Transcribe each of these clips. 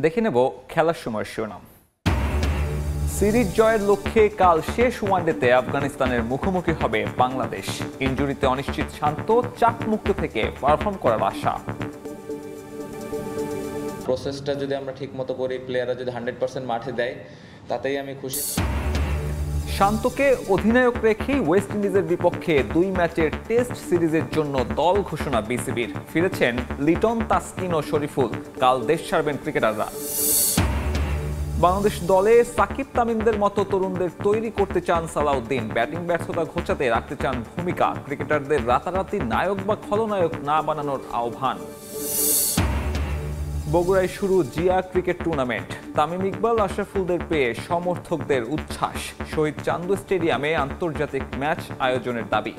দেখে নেব খেলার সময়ের শিরোনাম। সিরিজ জয়ের লক্ষ্যে কাল শেষ ওয়ানডেতে আফগানিস্তানের মুখোমুখি হবে বাংলাদেশ। ইনজুরিতে অনিশ্চিত শান্ত, চাপমুক্ত থেকে পারফর্ম করার আশা। প্রসেসটা যদি আমরা ঠিকমতো করি, প্লেয়াররা যদি 100% মাঠে দেয়, তাতেই আমি খুশি। শান্তকে অধিনায়ক রেখেই ওয়েস্ট ইন্ডিজের বিপক্ষে 2 ম্যাচের টেস্ট সিরিজের জন্য দল ঘোষণা বিসিবির। ফিরেছেন লিটন, তাসকিন ও শরীফুল। কাল দেশ ছাড়বেন ক্রিকেটাররা। বাংলাদেশ দলে সাকিব তামিমদের মতো তরুণদের তৈরি করতে চান সালাউদ্দিন। ব্যাটিং ব্যর্থতা ঘোচাতে রাখতে চান ভূমিকা। ক্রিকেটারদের রাতারাতি নায়ক বা খলনায়ক না বানানোর আহ্বান। বগুড়ায় শুরু জিয়া ক্রিকেট টুর্নামেন্ট। তামিম, ইকবাল, আশরাফুলদের পেয়ে সমর্থকদের উচ্ছ্বাস। শহীদ চান্দু স্টেডিয়ামে আন্তর্জাতিক ম্যাচ আয়োজনের দাবি।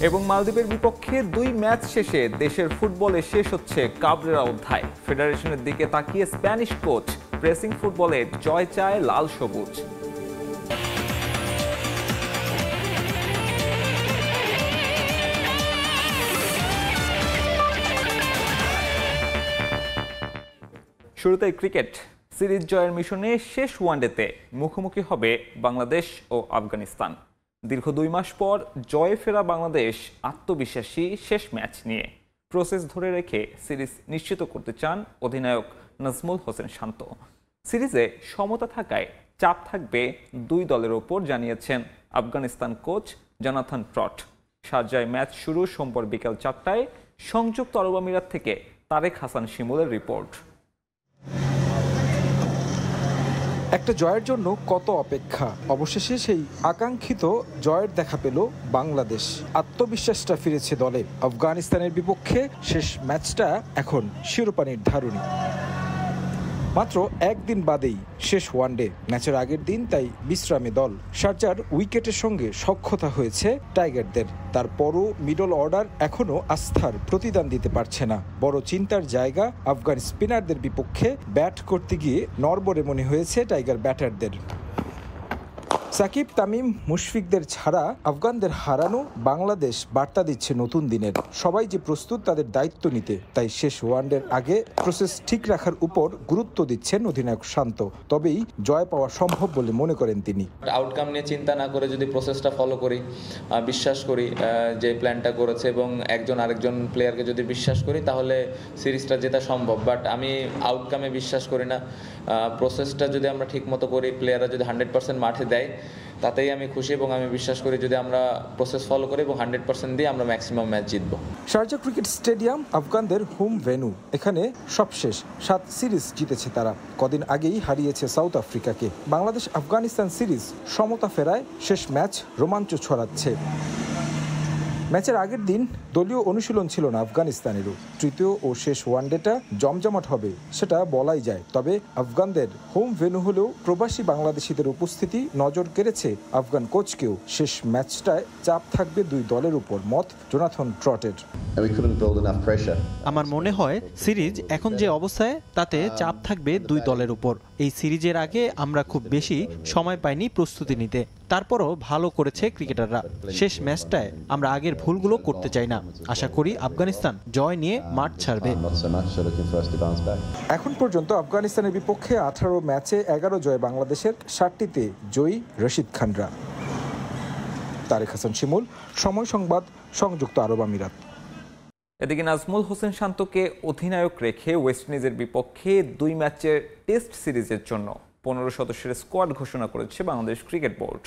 এবং মালদ্বীপের বিপক্ষে 2 ম্যাচ শেষে দেশের ফুটবলে শেষ হচ্ছে কাবরেরা অধ্যায়। ফেডারেশনের দিকে তাকিয়ে স্প্যানিশ কোচ। প্রেসিং ফুটবলে জয় চায় লাল সবুজ। শুরুতেই ক্রিকেট। সিরিজ জয়ের মিশনে শেষ ওয়ানডেতে মুখোমুখি হবে বাংলাদেশ ও আফগানিস্তান। দীর্ঘ 2 মাস পর জয়ে ফেরা বাংলাদেশ আত্মবিশ্বাসী শেষ ম্যাচ নিয়ে। প্রসেস ধরে রেখে সিরিজ নিশ্চিত করতে চান অধিনায়ক নাজমুল হোসেন শান্ত। সিরিজে সমতা থাকায় চাপ থাকবে 2 দলের ওপর, জানিয়েছেন আফগানিস্তান কোচ জোনাথন ট্রট। শারজায় ম্যাচ শুরু সোমবার বিকেল 4টায়। সংযুক্ত আরব আমিরাত থেকে তারেক হাসান শিমুলের রিপোর্ট। একটা জয়ের জন্য কত অপেক্ষা, অবশেষে সেই আকাঙ্ক্ষিত জয়ের দেখা পেল বাংলাদেশ। আত্মবিশ্বাসটা ফিরেছে দলে। আফগানিস্তানের বিপক্ষে শেষ ম্যাচটা এখন শিরোপা নির্ধারণী। মাত্র একদিন বাদেই শেষ ওয়ানডে। ম্যাচের আগের দিন তাই বিশ্রামে দল। শারজার উইকেটের সঙ্গে সখ্যতা হয়েছে টাইগারদের। তারপরও মিডল অর্ডার এখনও আস্থার প্রতিদান দিতে পারছে না। বড় চিন্তার জায়গা আফগান স্পিনারদের বিপক্ষে ব্যাট করতে গিয়ে নড়বড়ে মনে হয়েছে টাইগার ব্যাটারদের। সাকিব, তামিম, মুশফিকদের ছাড়া আফগানদের হারানো বাংলাদেশ বার্তা দিচ্ছে নতুন দিনের। সবাই যে প্রস্তুত তাদের দায়িত্ব নিতে। তাই শেষ ওয়ানডের আগে প্রসেস ঠিক রাখার উপর গুরুত্ব দিচ্ছেন অধিনায়ক শান্ত। তবেই জয় পাওয়া সম্ভব বলে মনে করেন তিনি। আউটকাম নিয়ে চিন্তা না করে যদি প্রসেসটা ফলো করি, বিশ্বাস করি যে প্ল্যানটা করেছে, এবং একজন আরেকজন প্লেয়ারকে যদি বিশ্বাস করি, তাহলে সিরিজটা জেতা সম্ভব। বাট আমি আউটকামে বিশ্বাস করি না। প্রসেসটা যদি আমরা ঠিকমতো করি, প্লেয়াররা যদি 100% মাঠে দেয়, তাতেই আমি খুশি। এবং আমি বিশ্বাস করি যদি আমরা প্রসেস ফলো করি এবং 100% দিয়ে আমরা ম্যাক্সিমাম ম্যাচ জিতবো। শারজা ক্রিকেট স্টেডিয়াম আফগানদের হোম ভেন্যু। এখানে সবশেষ 7 সিরিজ জিতেছে তারা। কদিন আগেই হারিয়েছে সাউথ আফ্রিকাকে। বাংলাদেশ আফগানিস্তান সিরিজ সমতা ফেরায় শেষ ম্যাচ রোমাঞ্চ ছড়াচ্ছে। ম্যাচের আগের দিন দলীয় অনুশীলন ছিল না আফগানিস্তানেরও। তৃতীয় ও শেষ ওয়ানডেটা জমজমাট হবে সেটা বলাই যায়। তবে আফগানদের হোম ভেন্যু হলেও প্রবাসী বাংলাদেশিদের উপস্থিতি নজর কেড়েছে আফগান কোচকেও। শেষ ম্যাচটায় চাপ থাকবে 2 দলের উপর, মত জোনাথন ট্রটের। আমার মনে হয় সিরিজ এখন যে অবস্থায় তাতে চাপ থাকবে 2 দলের উপর। এই সিরিজের আগে আমরা খুব বেশি সময় পাইনি প্রস্তুতি নিতে। তারপরও ভালো করেছে ক্রিকেটাররা। শেষ ম্যাচটায় আমরা আগের ভুলগুলো করতে চাই না। আশা করি আফগানিস্তান জয় নিয়ে মাঠ ছাড়বে। এখন পর্যন্ত আফগানিস্তানের বিপক্ষে 18 ম্যাচে 11 জয় বাংলাদেশের, 7টিতে জয়ী রশিদ খানরা। তারেক হাসান শিমুল, সময় সংবাদ, সংযুক্ত আরব আমিরাত। এদিকে নাজমুল হোসেন শান্তকে অধিনায়ক রেখে ওয়েস্ট ইন্ডিজের বিপক্ষে 2 ম্যাচের টেস্ট সিরিজের জন্য 15 সদস্যের স্কোয়াড ঘোষণা করেছে বাংলাদেশ ক্রিকেট বোর্ড।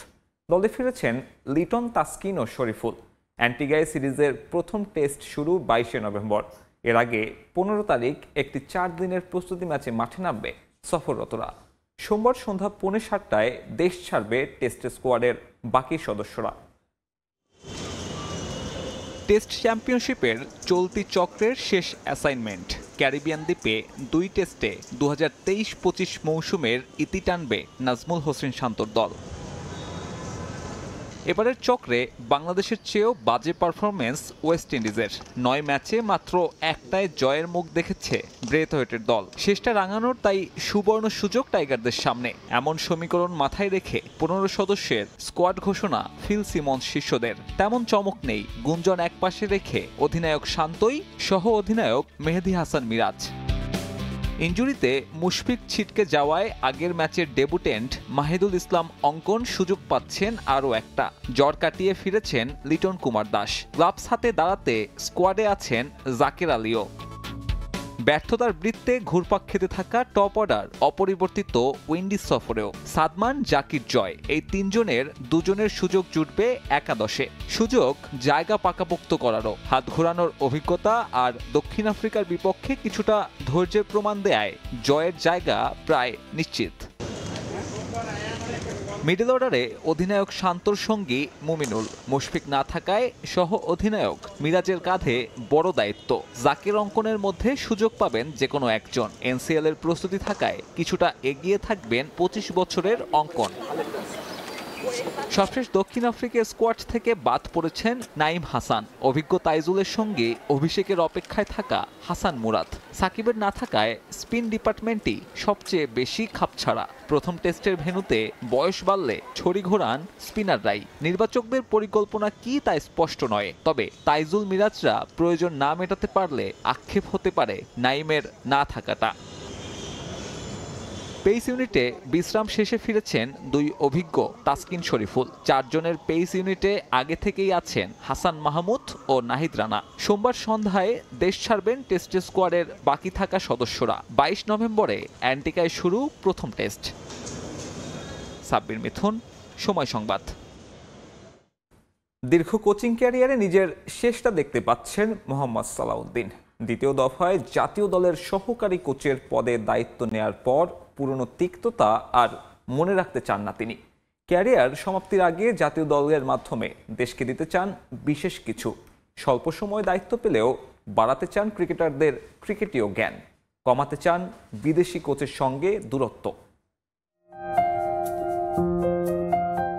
দলে ফিরেছেন লিটন, তাসকিন ও শরীফুল। অ্যান্টিগায় সিরিজের প্রথম টেস্ট শুরু 22শে নভেম্বর। এর আগে 15 তারিখ একটি 4 দিনের প্রস্তুতি ম্যাচে মাঠে নামবে সফররতরা। সোমবার সন্ধ্যা 7:45টায় দেশ ছাড়বে টেস্ট স্কোয়াডের বাকি সদস্যরা। টেস্ট চ্যাম্পিয়নশিপের চলতি চক্রের শেষ অ্যাসাইনমেন্ট। ক্যারিবিয়ান দ্বীপে 2 টেস্টে 2023-25 মৌসুমের ইতি টানবে নাজমুল হোসেন শান্তর দল। এবারের চক্রে বাংলাদেশের চেয়েও বাজে পারফরমেন্স ওয়েস্ট ইন্ডিজের। 9 ম্যাচে মাত্র একটায় জয়ের মুখ দেখেছে ব্রেথওয়েটের দল। শেষটা রাঙানোর তাই সুবর্ণ সুযোগ টাইগারদের সামনে। এমন সমীকরণ মাথায় রেখে 15 সদস্যের স্কোয়াড ঘোষণা ফিল সিমন্স শিষ্যদের। তেমন চমক নেই, গুঞ্জন একপাশে রেখে অধিনায়ক শান্তই, সহ অধিনায়ক মেহেদী হাসান মিরাজ। ইনজুরিতে মুশফিক ছিটকে যাওয়ায় আগের ম্যাচের ডেবুটেন্ট মাহিদুল ইসলাম অঙ্কন সুযোগ পাচ্ছেন আরও একটা। জ্বর কাটিয়ে ফিরেছেন লিটন কুমার দাস। গ্লাভস হাতে দাঁড়াতে স্কোয়াডে আছেন জাকের আলীও। ব্যর্থতার বৃত্তে ঘুরপাক খেতে থাকা টপ অর্ডার অপরিবর্তিত উইন্ডিজ সফরেও। সাদমান, জাকির, জয় এই তিনজনের দুজনের সুযোগ জুটবে একাদশে। সুযোগ জায়গা পাকাপোক্ত করারও। হাত ঘোরানোর অভিজ্ঞতা আর দক্ষিণ আফ্রিকার বিপক্ষে কিছুটা ধৈর্যের প্রমাণ দেয় জয়ের জায়গা প্রায় নিশ্চিত। মিডল অর্ডারে অধিনায়ক শান্তর সঙ্গী মুমিনুল। মুশফিক না থাকায় সহ অধিনায়ক মিরাজের কাঁধে বড় দায়িত্ব। জাকির অঙ্কনের মধ্যে সুযোগ পাবেন যে কোনো একজন। এনসিএল এর প্রস্তুতি থাকায় কিছুটা এগিয়ে থাকবেন 25 বছরের অঙ্কন। সবশেষ দক্ষিণ আফ্রিকার স্কোয়াড থেকে বাদ পড়েছেন নাইম হাসান। অভিজ্ঞ তাইজুলের সঙ্গে অভিষেকের অপেক্ষায় থাকা হাসান মুরাদ। সাকিবের না থাকায় স্পিন ডিপার্টমেন্টই সবচেয়ে বেশি খাপছাড়া। প্রথম টেস্টের ভেন্যুতে বয়স বাড়লে ছড়ি ঘোরান স্পিনাররাই। নির্বাচকদের পরিকল্পনা কি তা স্পষ্ট নয়, তবে তাইজুল মিরাজরা প্রয়োজন না মেটাতে পারলে আক্ষেপ হতে পারে নাইমের না থাকাটা। পেস ইউনিটে বিশ্রাম শেষে ফিরেছেন দুই অভিজ্ঞ তাসকিন শরীফুল। 4 জনের পেস ইউনিটে আগে থেকেই আছেন হাসান মাহমুদ ও নাহিদ রানা। সোমবার সন্ধ্যায় দেশ ছাড়বেন টেস্ট স্কোয়াডের বাকি থাকা সদস্যরা। 22 নভেম্বরে অ্যান্টিকায় শুরু প্রথম টেস্ট। সাব্বির মিথুন, সময় সংবাদ। দীর্ঘ কোচিং ক্যারিয়ারে নিজের শেষটা দেখতে পাচ্ছেন মোহাম্মদ সালাউদ্দিন। দ্বিতীয় দফায় জাতীয় দলের সহকারী কোচের পদে দায়িত্ব নেয়ার পর পুরনো তিক্ততা আর মনে রাখতে চান না তিনি। ক্যারিয়ার সমাপ্তির আগে জাতীয় দলের মাধ্যমে দেশকে দিতে চান বিশেষ কিছু। স্বল্প সময় দায়িত্ব পেলেও বাড়াতে চান ক্রিকেটারদের ক্রিকেটীয় জ্ঞান, কমাতে চান বিদেশি কোচের সঙ্গে দূরত্ব।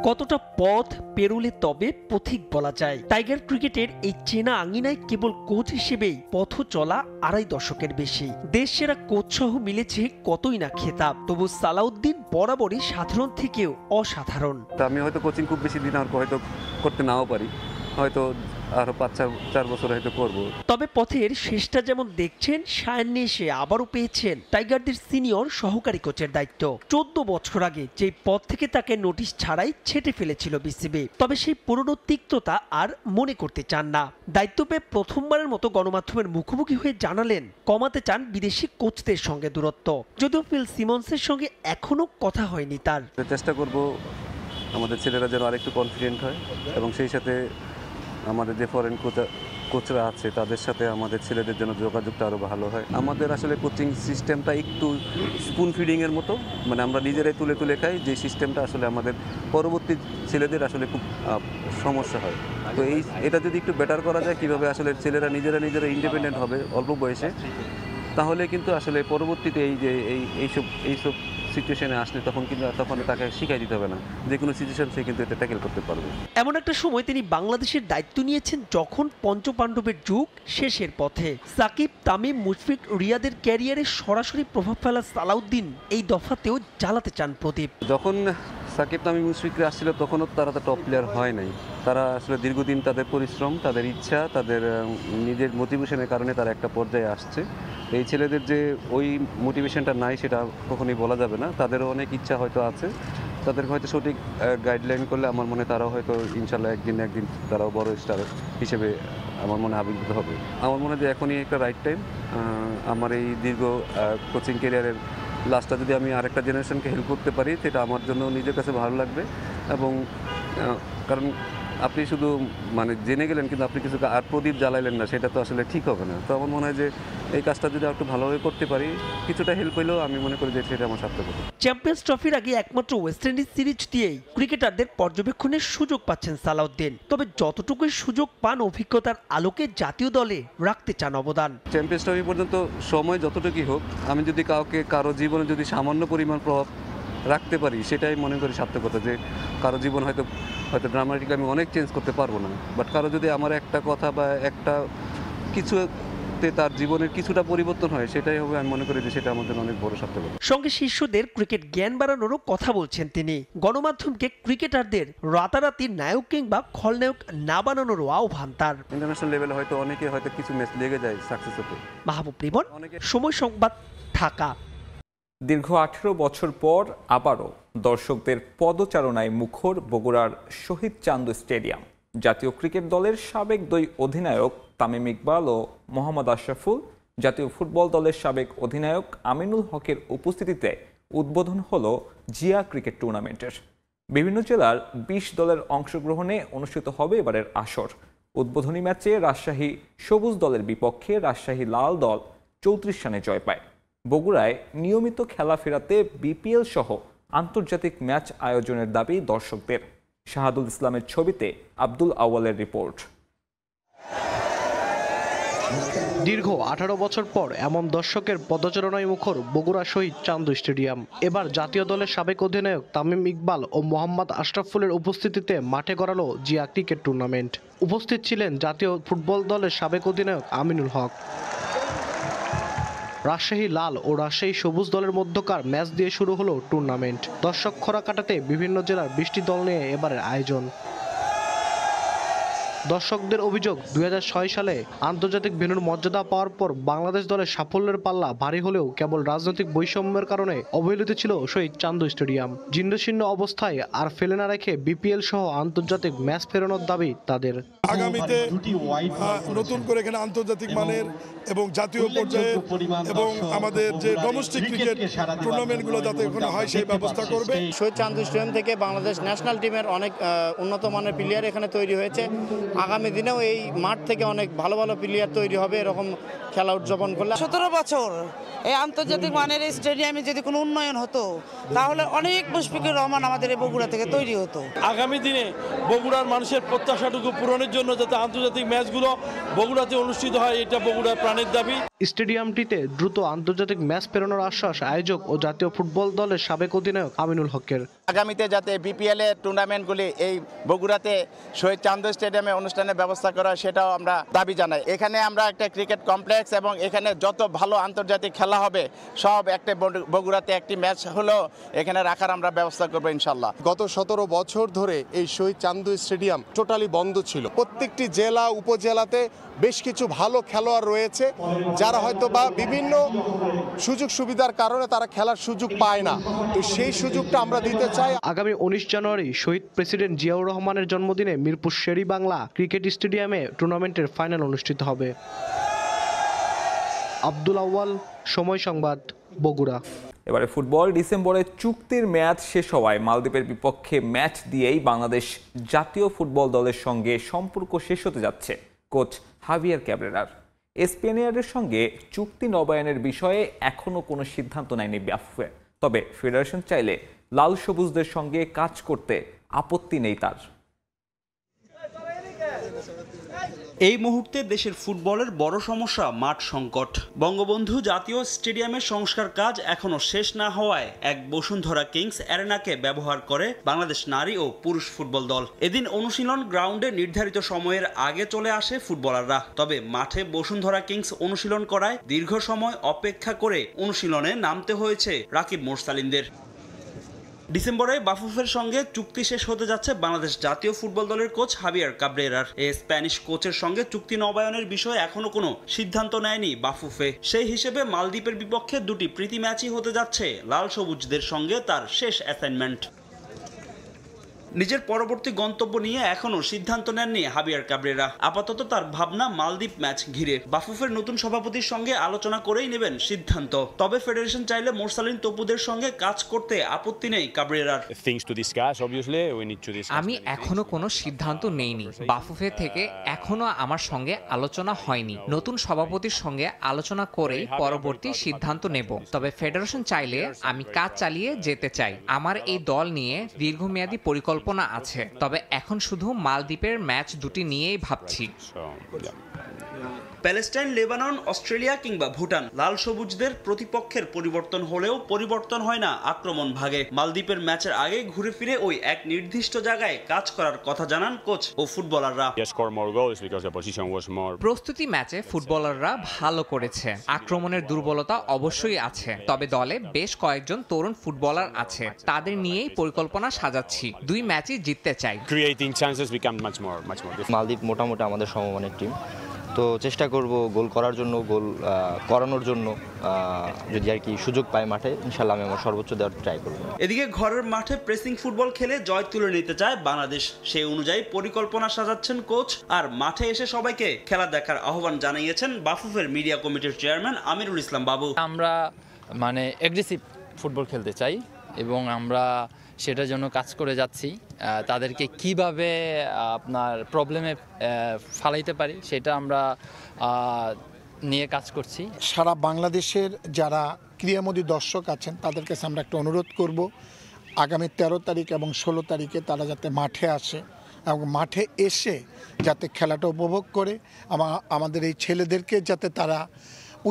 কতটা পথ পেরোলে তবে পথিক বলা যায়? টাইগার ক্রিকেটের এই চেনা আঙিনায় কেবল কোচ হিসেবেই পথ চলা 2.5 দশকের বেশি। দেশ সেরা কোচ সহ মিলেছে কতই না খেতাব। তবু সালাউদ্দিন বরাবরই সাধারণ থেকেও অসাধারণ। আমি হয়তো কোচিং খুব বেশি দিন আর হয়তো করতে নাও পারি, হয়তো আরো 5-4 বছর হয়তো করব। তবে পথের শেষটা যেমন দেখছেন, সায়ান্নে এসে আবারও পেয়েছেন টাইগারদের সিনিয়র সহকারী কোচের দায়িত্ব। 14 বছর আগে যে পদ থেকে তাকে নোটিশ ছাড়াই ছেটে ফেলেছিল বিসিবি। তবে সেই পুরনো তিক্ততা আর মনে করতে চান না। দায়িত্ব পেয়ে প্রথমবারের মতো গণমাধ্যমের মুখোমুখি হয়ে জানালেন কমাতে চান বিদেশি কোচদের সঙ্গে দূরত্ব। যদিও ফিল সিমন্সের সঙ্গে এখনো কথা হয়নি তার। চেষ্টা করব আমাদের ছেলেরা যেন আরেকটু কনফিডেন্ট হয় এবং সেই সাথে আমাদের যে ফরেন কোচরা আছে তাদের সাথে আমাদের ছেলেদের জন্য যোগাযোগটা আরও ভালো হয়। আমাদের আসলে কোচিং সিস্টেমটা একটু স্পুন ফিডিংয়ের মতো, মানে আমরা নিজেরাই তুলে তুলে খাই। যে সিস্টেমটা আসলে আমাদের পরবর্তী ছেলেদের আসলে খুব সমস্যা হয়। তো এটা যদি একটু বেটার করা যায়, কীভাবে আসলে ছেলেরা নিজেরা ইন্ডিপেন্ডেন্ট হবে অল্প বয়সে, তাহলে কিন্তু আসলে পরবর্তীতে এইসব সিচুয়েশনে আসলে তখন তাকে শিখাই দিতে হবে না, যে কোনো সিচুয়েশন সে কিন্তু এটা ট্যাকেল করতে পারবে। এমন একটা সময় তিনি বাংলাদেশের দায়িত্ব নিয়েছেন যখন পঞ্চপাণ্ডবের যুগ শেষের পথে। সাকিব, তামিম, মুশফিক, রিয়াদের ক্যারিয়ারে সরাসরি প্রভাব ফেলা সালাউদ্দিন এই দফাতেও জ্বালাতে চান প্রদীপ। যখন সাকিব, তামিম, মুশফিকরা আসছিল তখনও তারা তো টপ প্লেয়ার হয় নাই। তারা আসলে দীর্ঘদিন তাদের পরিশ্রম, তাদের ইচ্ছা, তাদের নিজের মোটিভেশনের কারণে তারা একটা পর্যায়ে আসছে। এই ছেলেদের যে ওই মোটিভেশনটা নাই সেটা কখনোই বলা যাবে না। তাদেরও অনেক ইচ্ছা হয়তো আছে, তাদেরকে হয়তো সঠিক গাইডলাইন করলে আমার মনে তারাও হয়তো ইনশাল্লাহ একদিন তারাও বড় স্টার হিসেবে আমার মনে আবির্ভূত হবে। আমার মনে হয় যে এখনই একটা রাইট টাইম। আমার এই দীর্ঘ কোচিং ক্যারিয়ারের লাস্টটা যদি আমি আরেকটা জেনারেশনকে হেল্প করতে পারি, সেটা আমার জন্য নিজের কাছে ভালো লাগবে। এবং কারণ আপনি শুধু মানে জেনে গেলেন কিন্তু আপনি কিছু আর প্রদীপ জ্বালাইলেন না, সেটা তো আসলে ঠিক হবে না। তো আমার মনে হয় যে এই কাজটা যদি একটু ভালোভাবে করতে পারি, কিছুটা হেল্প হইলেও আমি মনে করি যে সেটা আমার সার্থক হবে। চ্যাম্পিয়ন্স ট্রফির আগে একমাত্র ওয়েস্ট ইন্ডিজ সিরিজ দিয়েই ক্রিকেটারদের পর্যবেক্ষণের সুযোগ পাচ্ছেন সালাউদ্দিন। তবে যতটুকুই সুযোগ পান অভিজ্ঞতার আলোকে জাতীয় দলে রাখতে চান অবদান। চ্যাম্পিয়ন্স ট্রফি পর্যন্ত সময় যতটুকুই হোক, আমি যদি কারো জীবনে যদি সামান্য পরিমাণ প্রভাব রাখতে পারি, সেটাই মনে করি সার্থকতা। যে কারো জীবন হয়তো হয়তো ড্রামাটিকলি আমি অনেক চেঞ্জ করতে পারবো না, বাট কারো যদি আমার একটা কথা বা একটা কিছুতে তার জীবনের কিছুটা পরিবর্তন হয়, সেটাই হবে, আমি মনে করি যে সেটা আমাদের অনেক বড় সার্থকতা। সঙ্গে শিষ্যদের ক্রিকেট জ্ঞান বাড়ানোরও কথা বলছেন তিনি। গণমাধ্যমকে ক্রিকেটারদের রাতারাতি নায়ক কিংবা খলনায়ক না বানানোরও আহ্বান তার। ইন্টারন্যাশনাল লেভেলে হয়তো কিছু ম্যাচ লেগে যায় সাকসেস হতে। মাহবুব রিমন, সময় সংবাদ, ঢাকা। দীর্ঘ 18 বছর পর আবারও দর্শকদের পদচারণায় মুখর বগুড়ার শহীদ চান্দু স্টেডিয়াম। জাতীয় ক্রিকেট দলের সাবেক দুই অধিনায়ক তামিম ইকবাল ও মোহাম্মদ আশরাফুল, জাতীয় ফুটবল দলের সাবেক অধিনায়ক আমিনুল হকের উপস্থিতিতে উদ্বোধন হলো জিয়া ক্রিকেট টুর্নামেন্টের। বিভিন্ন জেলার 20 দলের অংশগ্রহণে অনুষ্ঠিত হবে এবারের আসর। উদ্বোধনী ম্যাচে রাজশাহী সবুজ দলের বিপক্ষে রাজশাহী লাল দল 34 রানে জয় পায়। বগুড়ায় নিয়মিত খেলা ফেরাতে বিপিএল সহ আন্তর্জাতিক ম্যাচ আয়োজনের দাবি দর্শকদের। শাহাদুল ইসলামের ছবিতে আব্দুল আওয়ালের রিপোর্ট। দীর্ঘ 18 বছর পর এমন দর্শকের পদচারণায় মুখর বগুড়া শহীদ চান্দু স্টেডিয়াম। এবার জাতীয় দলের সাবেক অধিনায়ক তামিম ইকবাল ও মোহাম্মদ আশরাফুলের উপস্থিতিতে মাঠে গড়ালো জিয়া ক্রিকেট টুর্নামেন্ট। উপস্থিত ছিলেন জাতীয় ফুটবল দলের সাবেক অধিনায়ক আমিনুল হক। রাজশাহী লাল ও রাজশাহী সবুজ দলের মধ্যকার ম্যাচ দিয়ে শুরু হলো টুর্নামেন্ট। দর্শক খরা কাটাতে বিভিন্ন জেলার 20টি দল নিয়ে এবারের আয়োজন। দর্শকদের অভিযোগ, 2006 সালে আন্তর্জাতিক ভেন্যুর মর্যাদা পাওয়ার পর বাংলাদেশ দলের সাফল্যের পাল্লা ভারী হলেও কেবল রাজনৈতিক বৈষম্যের কারণে অবহেলিত ছিল শহীদ চান্দু স্টেডিয়াম। জীর্ণশীর্ণ অবস্থায় আর ফেলে না রেখে বিপিএল সহ আন্তর্জাতিক ম্যাচ ফেরানোর দাবি তাদের। আগামীতে নতুন করে এখানে আন্তর্জাতিক মানের এবং জাতীয় পর্যায়ে এবং আমাদের যে ডোমেস্টিক ক্রিকেট টুর্নামেন্টগুলো যাতে এখানে হয় সেই ব্যবস্থা করবে। শহীদ চান্দু স্টেডিয়াম থেকে বাংলাদেশ ন্যাশনাল টিমের অনেক উন্নত মানের প্লেয়ার এখানে তৈরি হয়েছে। আগামী দিনেও এই মাঠ থেকে অনেক ভালো ভালো প্লেয়ার তৈরি হবে এরকম খেলা উদযাপন করলে। 17 বছর এই আন্তর্জাতিক মানের এই স্টেডিয়ামে যদি কোনো উন্নয়ন হতো তাহলে অনেক মুশফিকুর রহমান আমাদের এই বগুড়া থেকে তৈরি হতো। আগামী দিনে বগুড়ার মানুষের প্রত্যাশাটুকু পূরণের জন্য যাতে আন্তর্জাতিক ম্যাচগুলো বগুড়াতে অনুষ্ঠিত হয়, এটা বগুড়ার প্রাণের দাবি। স্টেডিয়ামটিতে দ্রুত আন্তর্জাতিক ম্যাচ ফেরানোর আশ্বাস আয়োজক ও জাতীয় ফুটবল দলের সাবেক অধিনায়ক আমিনুল হকের। আগামীতে যাতে বিপিএল এর টুর্নামেন্টগুলি এই বগুড়াতে শহীদ চান্দু স্টেডিয়ামে অনুষ্ঠানের ব্যবস্থা করা, সেটাও আমরা দাবি জানাই। এখানে আমরা একটা ক্রিকেট কমপ্লেক্স এবং এখানে যত ভালো আন্তর্জাতিক খেলা হবে সব একটা বগুড়াতে একটি ম্যাচ হলো এখানে রাখার আমরা ব্যবস্থা করবো ইনশাল্লাহ। গত 17 বছর ধরে এই শহীদ চান্দু স্টেডিয়াম টোটালি বন্ধ ছিল। প্রত্যেকটি জেলা উপজেলাতে বেশ কিছু ভালো খেলোয়াড় রয়েছে যারা হয়তো বা বিভিন্ন সুযোগ সুবিধার কারণে তারা খেলার সুযোগ পায় না, তো সেই সুযোগটা আমরা দিতে চাই। আগামী 19 জানুয়ারি শহীদ প্রেসিডেন্ট জিয়াউর রহমানের জন্মদিনে মিরপুর শেরি বাংলা ক্রিকেট স্টেডিয়ামে টুর্নামেন্টের ফাইনাল অনুষ্ঠিত হবে। আব্দুল আওয়াল, সময় সংবাদ, বগুড়া। এবারে ফুটবল। ডিসেম্বরে চুক্তির মেয়াদ শেষ হওয়ায় মালদ্বীপের বিপক্ষে ম্যাচ দিয়েই বাংলাদেশ জাতীয় ফুটবল দলের সঙ্গে সম্পর্ক শেষ হতে যাচ্ছে কোচ হাভিয়ার ক্যাব্রেরার। স্পেনিয়ারের সঙ্গে চুক্তি নবায়নের বিষয়ে এখনও কোনো সিদ্ধান্ত নেয়নি বাফুফে। তবে ফেডারেশন চাইলে লাল সবুজদের সঙ্গে কাজ করতে আপত্তি নেই তার। এই মুহূর্তে দেশের ফুটবলের বড় সমস্যা মাঠ সংকট। বঙ্গবন্ধু জাতীয় স্টেডিয়ামের সংস্কার কাজ এখনো শেষ না হওয়ায় এক বসুন্ধরা কিংস অ্যারেনাকে ব্যবহার করে বাংলাদেশ নারী ও পুরুষ ফুটবল দল। এদিন অনুশীলন গ্রাউন্ডে নির্ধারিত সময়ের আগে চলে আসে ফুটবলাররা। তবে মাঠে বসুন্ধরা কিংস অনুশীলন করায় দীর্ঘ সময় অপেক্ষা করে অনুশীলনে নামতে হয়েছে রাকিব মোরসালিনদের। ডিসেম্বরে বাফুফের সঙ্গে চুক্তি শেষ হতে যাচ্ছে বাংলাদেশ জাতীয় ফুটবল দলের কোচ হাভিয়ার ক্যাব্রেরার। এই স্প্যানিশ কোচের সঙ্গে চুক্তি নবায়নের বিষয়ে এখনো কোনো সিদ্ধান্ত নেয়নি বাফুফে। সেই হিসেবে মালদ্বীপের বিপক্ষে দুটি প্রীতি ম্যাচই হতে যাচ্ছে লাল সবুজদের সঙ্গে তার শেষ অ্যাসাইনমেন্ট। নিজের পরবর্তী গন্তব্য নিয়ে এখনো সিদ্ধান্ত নেননি হাভিয়ার ক্যাব্রেরা। আপাতত তার ভাবনা মালদ্বীপ ম্যাচ ঘিরে। বাফুফের নতুন সভাপতির সঙ্গে আলোচনা করেই নেবেন সিদ্ধান্ত। তবে ফেডারেশন চাইলে মোরসালিন তপুদের সঙ্গে কাজ করতে আপত্তি নেই ক্যাব্রেরার। আমি এখনো কোনো সিদ্ধান্ত নেইনি। বাফুফে থেকে এখনো আমার সঙ্গে আলোচনা হয়নি। নতুন সভাপতির সঙ্গে আলোচনা করেই পরবর্তী সিদ্ধান্ত নেব। তবে ফেডারেশন চাইলে আমি কাজ চালিয়ে যেতে চাই। আমার এই দল নিয়ে দীর্ঘমেয়াদী পরিকল্পনা আছে। তবে এখন শুধু মালদ্বীপের ম্যাচ দুটি নিয়েই ভাবছি। প্যালেস্টাইন, লেবানন, অস্ট্রেলিয়া কিংবা ভুটান, লাল সবুজদের প্রতিপক্ষের পরিবর্তন হলেও পরিবর্তন হয় না আক্রমণ ভাগে। মালদ্বীপের ম্যাচের আগে ঘুরে ফিরে ওই এক নির্দিষ্ট জায়গায় কাজ করার কথা জানান কোচ ও ফুটবলাররা। প্রস্তুতি ম্যাচে ফুটবলাররা ভালো করেছে। আক্রমণের দুর্বলতা অবশ্যই আছে, তবে দলে বেশ কয়েকজন তরুণ ফুটবলার আছে, তাদের নিয়েই পরিকল্পনা সাজাচ্ছি। 2 ম্যাচই জিততে চাই। মালদ্বীপ মোটামুটি আমাদের সমমানের টিম, তো চেষ্টা করব গোল করার জন্য, গোল করানোর জন্য যদি আর কি সুযোগ পাই মাঠে, ইনশাল্লাহ আমি আমার সর্বোচ্চ দেওয়ার ট্রাই করব। এদিকে ঘরের মাঠে প্রেসিং ফুটবল খেলে জয় তুলে নিতে চায় বাংলাদেশ। সেই অনুযায়ী পরিকল্পনা সাজাচ্ছেন কোচ, আর মাঠে এসে সবাইকে খেলা দেখার আহ্বান জানিয়েছেন বাফুফের মিডিয়া কমিটির চেয়ারম্যান আমিরুল ইসলাম বাবু। আমরা এগ্রেসিভ ফুটবল খেলতে চাই এবং আমরা সেটার জন্য কাজ করে যাচ্ছি। তাদেরকে কিভাবে আপনার প্রবলেমে ফালাইতে পারি সেটা আমরা নিয়ে কাজ করছি। সারা বাংলাদেশের যারা ক্রীড়ামোদী দর্শক আছেন তাদের কাছে আমরা একটা অনুরোধ করব, আগামী 13 তারিখ এবং 16 তারিখে তারা যাতে মাঠে আসে এবং মাঠে এসে যাতে খেলাটা উপভোগ করে, আমাদের এই ছেলেদেরকে যাতে তারা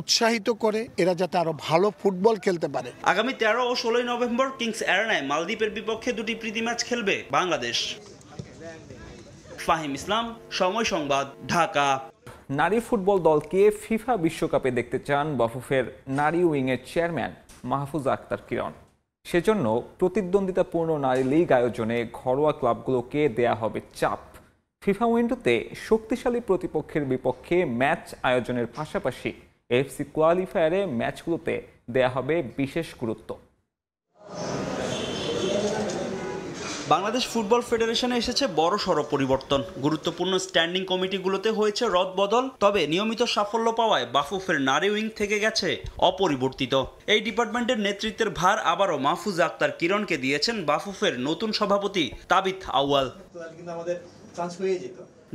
উৎসাহিত করে, এরা যাতে আরো ভালো ফুটবল খেলতে পারে। আগামী 13 ও 16 নভেম্বর কিংস অ্যারেনায় মালদ্বীপের বিপক্ষে 2টি প্রীতি ম্যাচ খেলবে বাংলাদেশ। ফাহিম ইসলাম, সময় সংবাদ, ঢাকা। নারী ফুটবল দলকে ফিফা বিশ্বকাপে দেখতে চান বাফুফের নারী উইংয়ের চেয়ারম্যান মাহফুজা আক্তার কিরণ। সেজন্য প্রতিদ্বন্দ্বিতাপূর্ণ নারী লীগ আয়োজনে ঘরোয়া ক্লাবগুলোকে দেয়া হবে চাপ। ফিফা উইন্ডোতে শক্তিশালী প্রতিপক্ষের বিপক্ষে ম্যাচ আয়োজনের পাশাপাশি এফসি কোয়ালিফায়ারে ম্যাচগুলোতে দেয়া হবে বিশেষ গুরুত্ব। বাংলাদেশ ফুটবল ফেডারেশনে এসেছে বড়সড় পরিবর্তন। গুরুত্বপূর্ণ স্ট্যান্ডিং কমিটিগুলোতে হয়েছে রদবদল, তবে নিয়মিত সাফল্য পাওয়ায় বাফুফের নারী উইং থেকে গেছে অপরিবর্তিত। এই ডিপার্টমেন্টের নেতৃত্বের ভার আবারও মাহফুজা আক্তার কিরণকে দিয়েছেন বাফুফের নতুন সভাপতি তাবিথ আউয়াল।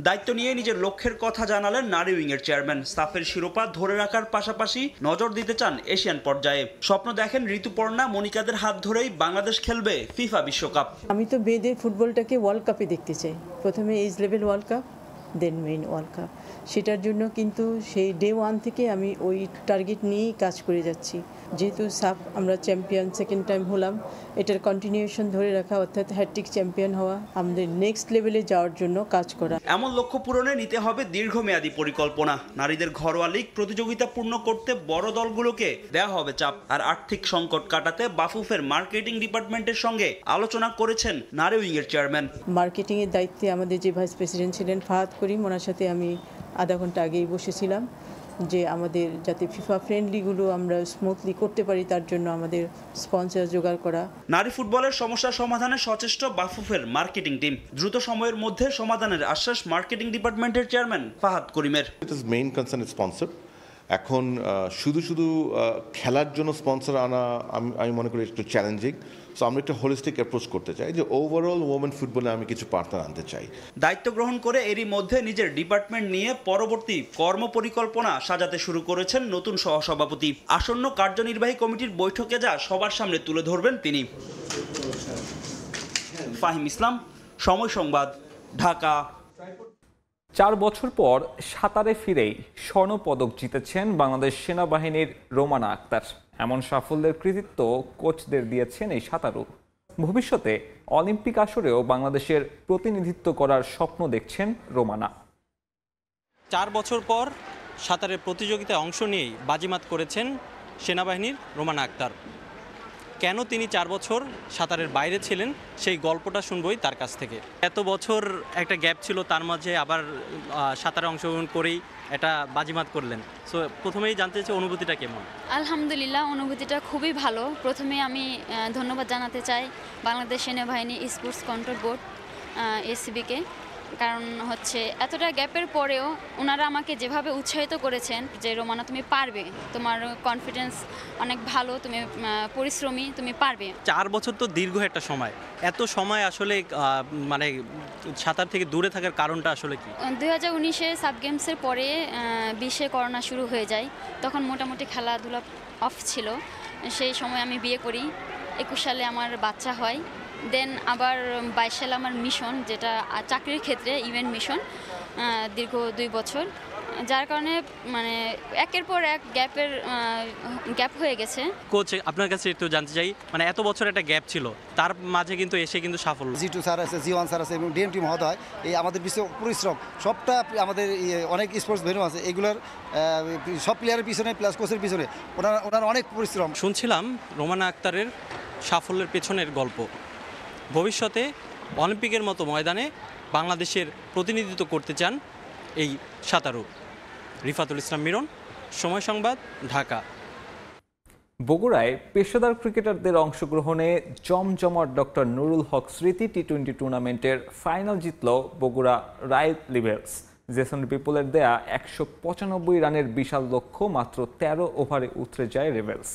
দায়িত্ব নিয়ে নিজের লক্ষ্যের কথা জানালেন নারী উইংয়ের চেয়ারম্যান। সাফের শিরোপা ধরে রাখার পাশাপাশি নজর দিতে চান এশিয়ান পর্যায়ে। স্বপ্ন দেখেন ঋতুপর্ণা, মনিকাদের হাত ধরেই বাংলাদেশ খেলবে ফিফা বিশ্বকাপ। আমি তো মেয়েদের ফুটবলটাকে ওয়ার্ল্ড কাপে দেখতে চাই, প্রথমে age level world cup, then main world cup. সেটার জন্য কিন্তু সেই ডে 1 থেকে আমি ওই টার্গেট নিয়েই কাজ করে যাচ্ছি। যেহেতু সাফ আমরা চ্যাম্পিয়ন সেকেন্ড টাইম হলাম, এটার কন্টিনিউশন ধরে রাখা, অর্থাৎ হ্যাট্রিক চ্যাম্পিয়ন হওয়া, আমাদের নেক্সট লেভেলে যাওয়ার জন্য কাজ করা। এমন লক্ষ্য পূরণে নিতে হবে দীর্ঘমেয়াদী পরিকল্পনা। নারীদের ঘরোয়া লীগ প্রতিযোগিতাপূর্ণ করতে বড় দলগুলোকে দেওয়া হবে চাপ। আর আর্থিক সংকট কাটাতে বাফুফের মার্কেটিং ডিপার্টমেন্টের সঙ্গে আলোচনা করেছেন নারী উইংয়ের চেয়ারম্যান। মার্কেটিংয়ের দায়িত্বে আমাদের যে ভাইস প্রেসিডেন্ট ছিলেন ফাহাদ করিম, ওনার সাথে আমি আধা ঘন্টা আগেই বসেছিলাম যে আমাদের যাতে ফিফা ফ্রেন্ডলিগুলো আমরা স্মুথলি করতে পারি তার জন্য আমাদের স্পন্সর জোগাড় করা। নারী ফুটবলের সমস্যা সমাধানে সচেষ্ট বাফুফের মার্কেটিং টিম। দ্রুত সময়ের মধ্যে সমাধানের আশ্বাস মার্কেটিং ডিপার্টমেন্টের চেয়ারম্যান ফাহাদ করিমের। Main concern sponsor. এখন শুধু খেলার জন্য স্পন্সর আনা আমি মনে করি একটু চ্যালেঞ্জিং। সো আমরা একটা হোলিস্টিক অ্যাপ্রোচ করতে চাই যে ওভারঅল ওমেন ফুটবলে আমি কিছু পার্টনার আনতে চাই। দায়িত্ব গ্রহণ করে এরই মধ্যে নিজের ডিপার্টমেন্ট নিয়ে পরবর্তী কর্মপরিকল্পনা সাজাতে শুরু করেছেন নতুন সহসভাপতি। আসন্ন কার্যনির্বাহী কমিটির বৈঠকে যা সবার সামনে তুলে ধরবেন তিনি। ফাহিম ইসলাম, সময় সংবাদ, ঢাকা। 4 বছর পর সাঁতারে ফিরেই স্বর্ণপদক জিতেছেন বাংলাদেশ সেনাবাহিনীর রোমানা আক্তার। এমন সাফল্যের কৃতিত্ব কোচদের দিয়েছেন এই সাঁতারু। ভবিষ্যতে অলিম্পিক আসরেও বাংলাদেশের প্রতিনিধিত্ব করার স্বপ্ন দেখছেন রোমানা। 4 বছর পর সাঁতারের প্রতিযোগিতায় অংশ নিয়েই বাজিমাত করেছেন সেনাবাহিনীর রোমানা আক্তার। কেন তিনি 4 বছর সাঁতারের বাইরে ছিলেন সেই গল্পটা শুনবই তার কাছ থেকে। এত বছর একটা গ্যাপ ছিল, তার মাঝে আবার সাঁতারে অংশগ্রহণ করেই এটা বাজিমাত করলেন। সো প্রথমেই জানতে চাই অনুভূতিটা কেমন? আলহামদুলিল্লাহ, অনুভূতিটা খুবই ভালো। প্রথমে আমি ধন্যবাদ জানাতে চাই বাংলাদেশ সেনাবাহিনী স্পোর্টস কন্ট্রোল বোর্ড এসিবিকে, কারণ এতটা গ্যাপের পরেও ওনারা আমাকে যেভাবে উৎসাহিত করেছেন যে রোমানা তুমি পারবে, তোমার কনফিডেন্স অনেক ভালো, তুমি পরিশ্রমী, তুমি পারবে। 4 বছর তো দীর্ঘ একটা সময়। এত সময় আসলে সাঁতার থেকে দূরে থাকার কারণটা আসলে কি? 2019-এ সাব গেমসের পরে 20-এ করোনা শুরু হয়ে যায়, তখন মোটামুটি খেলাধুলা অফ ছিল। সেই সময় আমি বিয়ে করি, 21 সালে আমার বাচ্চা হয়। দেন আবার 22 সালে আমার মিশন, যেটা চাকরির ক্ষেত্রে ইভেন্ট মিশন, দীর্ঘ 2 বছর। যার কারণে মানে একের পর এক গ্যাপ হয়ে গেছে। কোচ, আপনার কাছে একটু জানতে চাই, মানে এত বছর একটা গ্যাপ ছিল, তার মাঝে কিন্তু এসে কিন্তু সাফল্য। জি2 স্যার আছে, জি1 স্যার আছে এবং ডিএমটি মহোদয়, এই আমাদের বিশ্ব পরিশ্রম সবটা আমাদের অনেক স্পোর্টস ভেন্যু আছে, এগুলোর সব প্লেয়ারের পিছনে প্লাস কোচের পিছনে ওনার অনেক পরিশ্রম। শুনছিলাম রোমানা আক্তারের সাফল্যের পেছনের গল্প। ভবিষ্যতে অলিম্পিকের মতো ময়দানে বাংলাদেশের প্রতিনিধিত্ব করতে চান এই সাঁতারু। রিফাতুল ইসলাম মিরন, সময় সংবাদ, ঢাকা। বগুড়ায় পেশাদার ক্রিকেটারদের অংশগ্রহণে জমজমাট ডক্টর নুরুল হক স্মৃতি টি-20 টুর্নামেন্টের ফাইনাল জিতল বগুড়া রায় লিবেলস। জেসন পিপলের দেয়া 195 রানের বিশাল লক্ষ্য মাত্র 13 ওভারে উতরে যায় রেবেলস।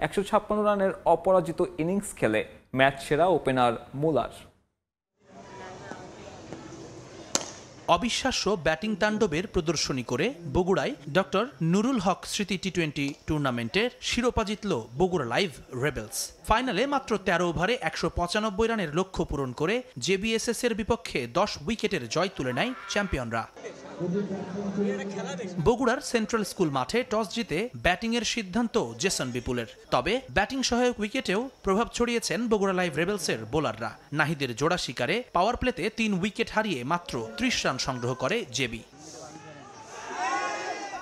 156 রানের অপরাজিত ইনিংস খেলে ম্যাচ সেরা ওপেনার মুলার। অবিশ্বাস্য ব্যাটিং তাণ্ডবের প্রদর্শনী করে বগুড়ায় ডক্টর নুরুল হক স্মৃতি টি-20 টুর্নামেন্টের শিরোপা জিতল বগুড়া লাইভ রেবেলস। ফাইনালে মাত্র 13 ওভারে 195 রানের লক্ষ্য পূরণ করে জেবিএসএস এর বিপক্ষে 10 উইকেটের জয় তুলে নেয় চ্যাম্পিয়নরা। বগুড়ার সেন্ট্রাল স্কুল মাঠে টস জিতে ব্যাটিংয়ের সিদ্ধান্ত জেসন বিপুলের। তবে ব্যাটিং সহায়ক উইকেটেও প্রভাব ছড়িয়েছেন বগুড়া লাইভ রেবেলসের বোলাররা। নাহিদের জোড়া শিকারে পাওয়ার প্লেতে 3 উইকেট হারিয়ে মাত্র 30 রান সংগ্রহ করে জেবি।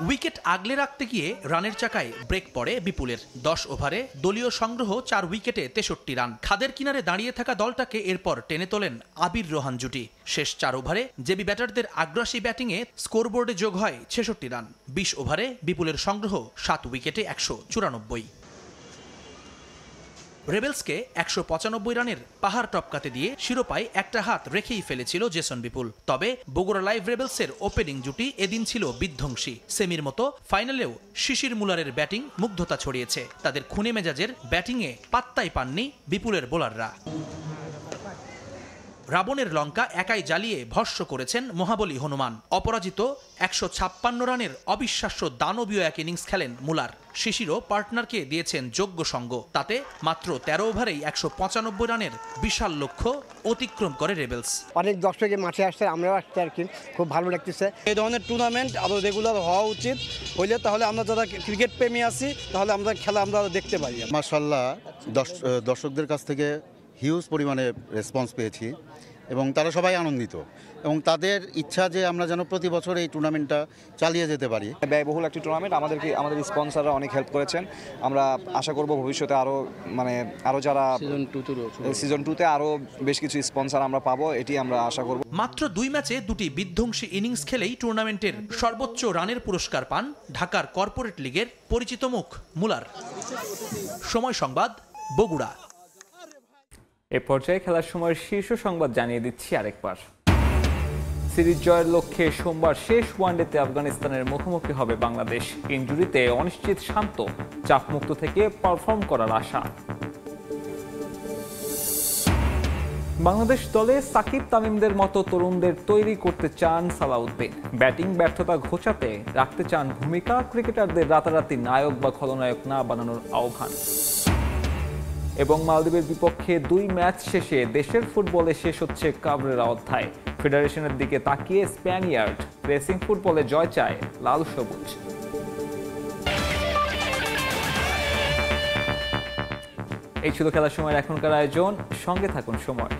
উইকেট আগলে রাখতে গিয়ে রানের চাকায় ব্রেক পড়ে বিপুলের। 10 ওভারে দলীয় সংগ্রহ 4 উইকেটে 63 রান। খাদের কিনারে দাঁড়িয়ে থাকা দলটাকে এরপর টেনে তোলেন আবির রোহান জুটি। শেষ 4 ওভারে জেবি ব্যাটারদের আগ্রাসী ব্যাটিংয়ে স্কোরবোর্ডে যোগ হয় 66 রান। 20 ওভারে বিপুলের সংগ্রহ 7 উইকেটে 194। রেবেলসকে 195 রানের পাহাড় টপকাতে দিয়ে শিরোপায় একটা হাত রেখেই ফেলেছিল জেসন বিপুল। তবে বগুড়া লাইভ রেবেলসের ওপেনিং জুটি এদিন ছিল বিধ্বংসী। সেমির মতো ফাইনালেও শিশির মুলারের ব্যাটিং মুগ্ধতা ছড়িয়েছে। তাদের খুনে মেজাজের ব্যাটিংয়ে পাত্তাই পাননি বিপুলের বোলাররা। রাবণের লঙ্কা একাই জ্বালিয়ে ভস্য করেছেন মহাবলী হনুমান। অপরাজিত 156 রানের অবিশ্বাস্য দানবীয় এক ইনিংস খেলেন মুলার। শিশিরও পার্টনারকে দিয়েছেন যোগ্য সঙ্গ। তাতে মাত্র 13 ওভারেই 195 রানের বিশাল লক্ষ্য অতিক্রম করে রেবেলস। অনেক দর্শকের মাঠে আসছে, আমরাও আসছি আর কি, খুব ভালো লাগতেছে। এই ধরনের টুর্নামেন্ট আরও রেগুলার হওয়া উচিত হইলে তাহলে আমরা যারা ক্রিকেট প্রেমী আছি তাহলে আমরা খেলা আমরা দেখতে পারি। মাশাআল্লাহ, দর্শকদের কাছ থেকে হিউজ পরিমাণে রেসপন্স পেয়েছি এবং তারা সবাই আনন্দিত এবং তাদের ইচ্ছা যে আমরা যেন প্রতি বছর এই টুর্নামেন্টটা চালিয়ে যেতে পারি। ব্যয়বহুল একটি টুর্নামেন্ট, আমাদের স্পন্সররা অনেক হেল্প করেছেন। আমরা আশা করব ভবিষ্যতে আরও যারা সিজন 2-তে আরও বেশ কিছু স্পন্সর আমরা পাবো, এটি আমরা আশা করব। মাত্র 2 ম্যাচে 2টি বিধ্বংসী ইনিংস খেলেই টুর্নামেন্টের সর্বোচ্চ রানের পুরস্কার পান ঢাকার কর্পোরেট লিগের পরিচিত মুখ মুলার। সময় সংবাদ, বগুড়া। এ পর্যায়ে খেলার সময়ের শীর্ষ সংবাদ জানিয়ে দিচ্ছি আরেকবার। সিরিজ জয়ের লক্ষ্যে সোমবার শেষ ওয়ানডেতে আফগানিস্তানের মুখোমুখি হবে বাংলাদেশ। ইনজুরিতে অনিশ্চিত শান্ত, চাপমুক্ত থেকে পারফর্ম করার আশা। বাংলাদেশ দলে সাকিব তামিমদের মতো তরুণদের তৈরি করতে চান সালাউদ্দিন। ব্যাটিং ব্যর্থতা ঘোচাতে রাখতে চান ভূমিকা। ক্রিকেটারদের রাতারাতি নায়ক বা খলনায়ক না বানানোর আহ্বান। এবং মালদ্বীপের বিপক্ষে 2 ম্যাচ শেষে দেশের ফুটবলে শেষ হচ্ছে কাবরেরা অধ্যায়। ফেডারেশনের দিকে তাকিয়ে স্প্যানিয়ার্ড রেসিং ফুটবলে জয় চায় লাল সবুজ। এই ছিল খেলার সময়ের এখনকার আয়োজন। সঙ্গে থাকুন সময়।